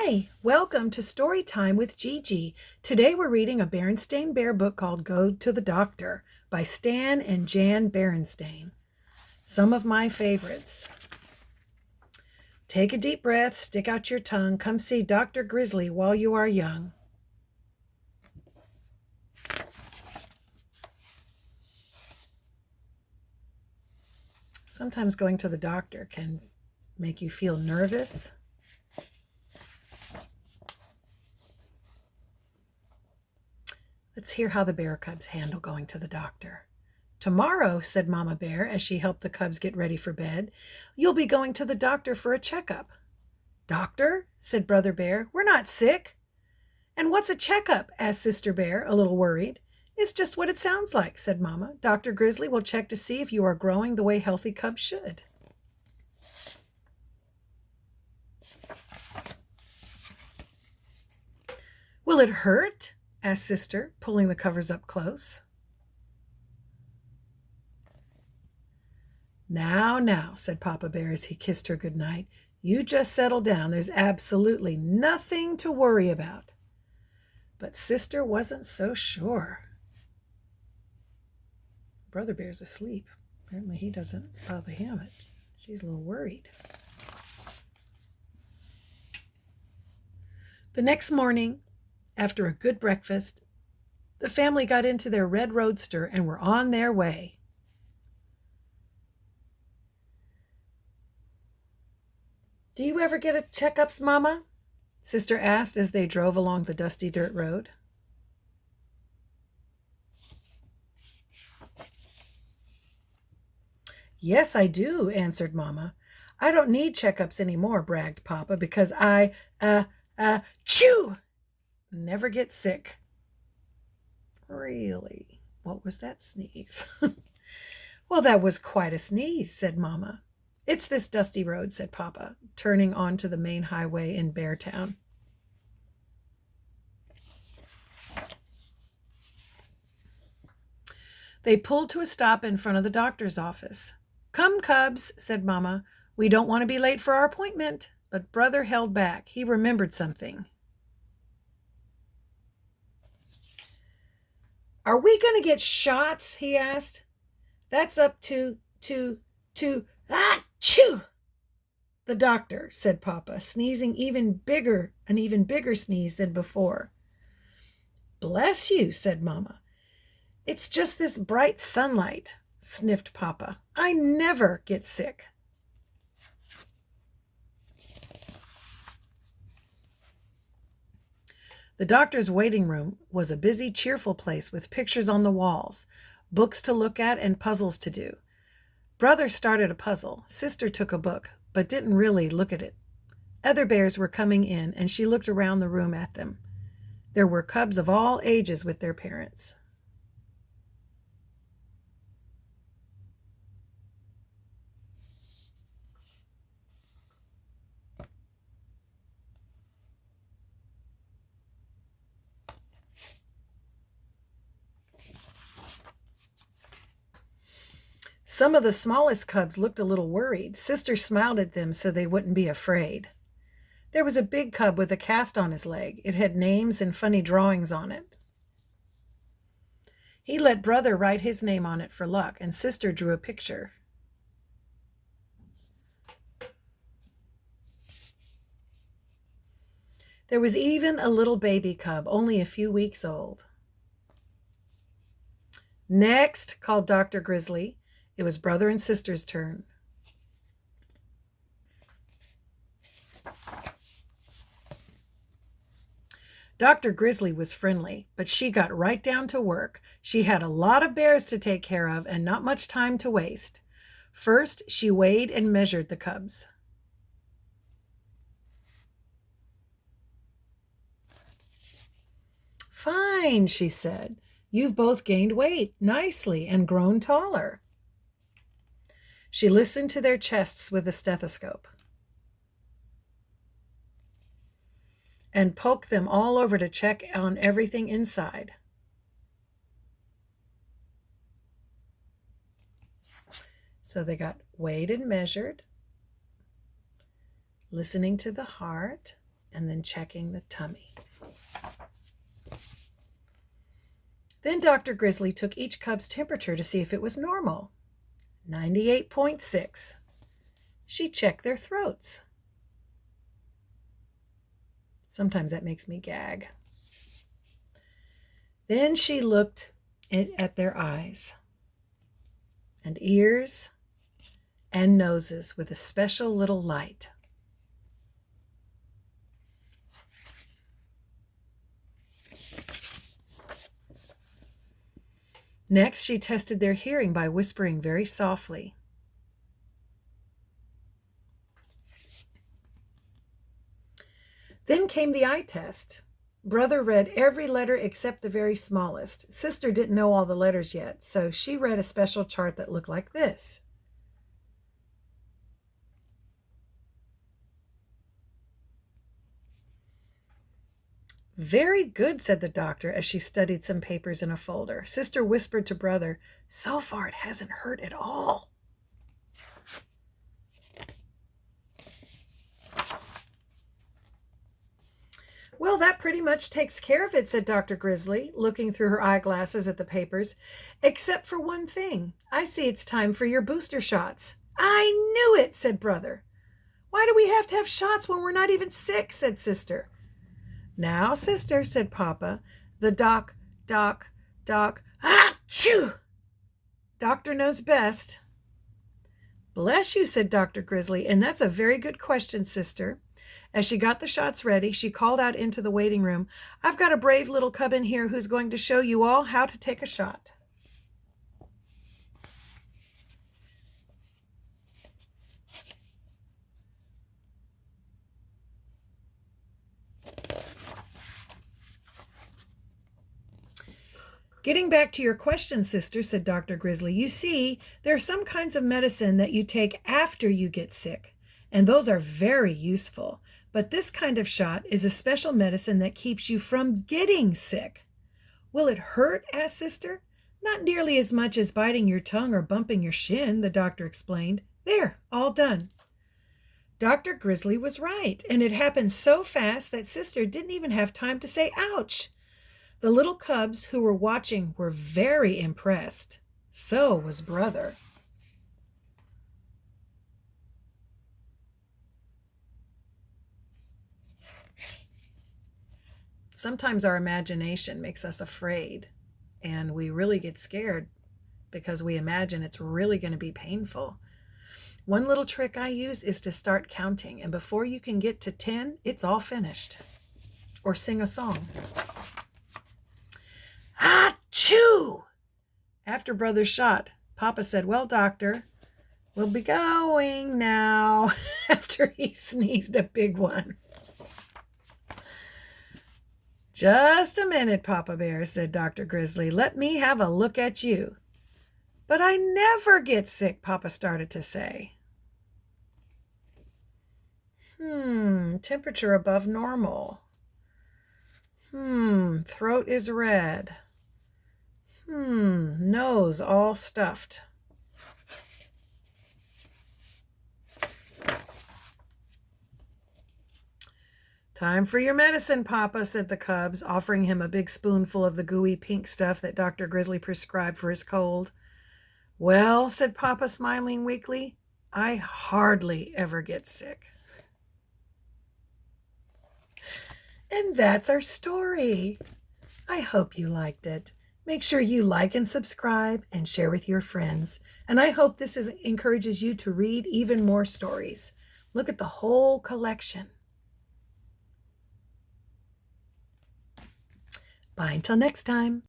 Hi, welcome to Story Time with Gigi. Today we're reading a Berenstain Bear book called Go to the Doctor by Stan and Jan Berenstain. Some of my favorites. Take a deep breath, stick out your tongue, come see Dr. Grizzly while you are young. Sometimes going to the doctor can make you feel nervous. Let's hear how the bear cubs handle going to the doctor. Tomorrow, said Mama Bear as she helped the cubs get ready for bed, you'll be going to the doctor for a checkup. Doctor, said Brother Bear, we're not sick. And what's a checkup? Asked Sister Bear, a little worried. It's just what it sounds like, said Mama. Dr. Grizzly will check to see if you are growing the way healthy cubs should. Will it hurt? Asked Sister, pulling the covers up close. Now, said Papa Bear as he kissed her good night. You just settle down. There's absolutely nothing to worry about. But Sister wasn't so sure. Brother Bear's asleep. Apparently he doesn't bother him. She's a little worried. The next morning, after a good breakfast, the family got into their red roadster and were on their way. Do you ever get checkups, Mama? Sister asked as they drove along the dusty dirt road. Yes, I do, answered Mama. I don't need checkups anymore, bragged Papa, because I, never get sick. Really? What was that sneeze? Well, that was quite a sneeze, said Mama. It's this dusty road, said Papa, turning onto the main highway in Beartown. They pulled to a stop in front of the doctor's office. Come, cubs, said Mama. We don't want to be late for our appointment. But Brother held back. He remembered something. Are we going to get shots? He asked. That's up to, achoo! The doctor, said Papa, sneezing an even bigger sneeze than before. Bless you, said Mama. It's just this bright sunlight, sniffed Papa. I never get sick. The doctor's waiting room was a busy, cheerful place with pictures on the walls, books to look at, and puzzles to do. Brother started a puzzle. Sister took a book, but didn't really look at it. Other bears were coming in, and she looked around the room at them. There were cubs of all ages with their parents. Some of the smallest cubs looked a little worried. Sister smiled at them so they wouldn't be afraid. There was a big cub with a cast on his leg. It had names and funny drawings on it. He let Brother write his name on it for luck, and Sister drew a picture. There was even a little baby cub, only a few weeks old. Next, called Dr. Grizzly. It was Brother and Sister's turn. Dr. Grizzly was friendly, but she got right down to work. She had a lot of bears to take care of and not much time to waste. First, she weighed and measured the cubs. Fine, she said. You've both gained weight nicely and grown taller. She listened to their chests with a stethoscope and poked them all over to check on everything inside. So they got weighed and measured, listening to the heart and then checking the tummy. Then Dr. Grizzly took each cub's temperature to see if it was normal. 98.6. She checked their throats. Sometimes that makes me gag. Then she looked at their eyes and ears and noses with a special little light. Next, she tested their hearing by whispering very softly. Then came the eye test. Brother read every letter except the very smallest. Sister didn't know all the letters yet, so she read a special chart that looked like this. Very good, said the doctor as she studied some papers in a folder. Sister whispered to Brother, so far it hasn't hurt at all. Well, that pretty much takes care of it, said Dr. Grizzly, looking through her eyeglasses at the papers. Except for one thing. I see it's time for your booster shots. I knew it, said Brother. Why do we have to have shots when we're not even sick, said Sister. Now, Sister, said Papa, the doc, achoo! Doctor knows best. Bless you, said Dr. Grizzly, and that's a very good question, Sister. As she got the shots ready, she called out into the waiting room, I've got a brave little cub in here who's going to show you all how to take a shot. Getting back to your question, Sister, said Dr. Grizzly, you see, there are some kinds of medicine that you take after you get sick, and those are very useful. But this kind of shot is a special medicine that keeps you from getting sick. Will it hurt? asked Sister. Not nearly as much as biting your tongue or bumping your shin, the doctor explained. There, all done. Dr. Grizzly was right, and it happened so fast that Sister didn't even have time to say ouch. The little cubs who were watching were very impressed. So was Brother. Sometimes our imagination makes us afraid, and we really get scared because we imagine it's really going to be painful. One little trick I use is to start counting, and before you can get to 10, it's all finished. Or sing a song. Achoo! After Brother's shot, Papa said, well, Doctor, we'll be going now, after he sneezed a big one. Just a minute, Papa Bear, said Dr. Grizzly. Let me have a look at you. But I never get sick, Papa started to say. Temperature above normal. Throat is red. Nose all stuffed. Time for your medicine, Papa, said the cubs, offering him a big spoonful of the gooey pink stuff that Dr. Grizzly prescribed for his cold. Well, said Papa, smiling weakly, I hardly ever get sick. And that's our story. I hope you liked it. Make sure you like and subscribe and share with your friends. And I hope this encourages you to read even more stories. Look at the whole collection. Bye until next time.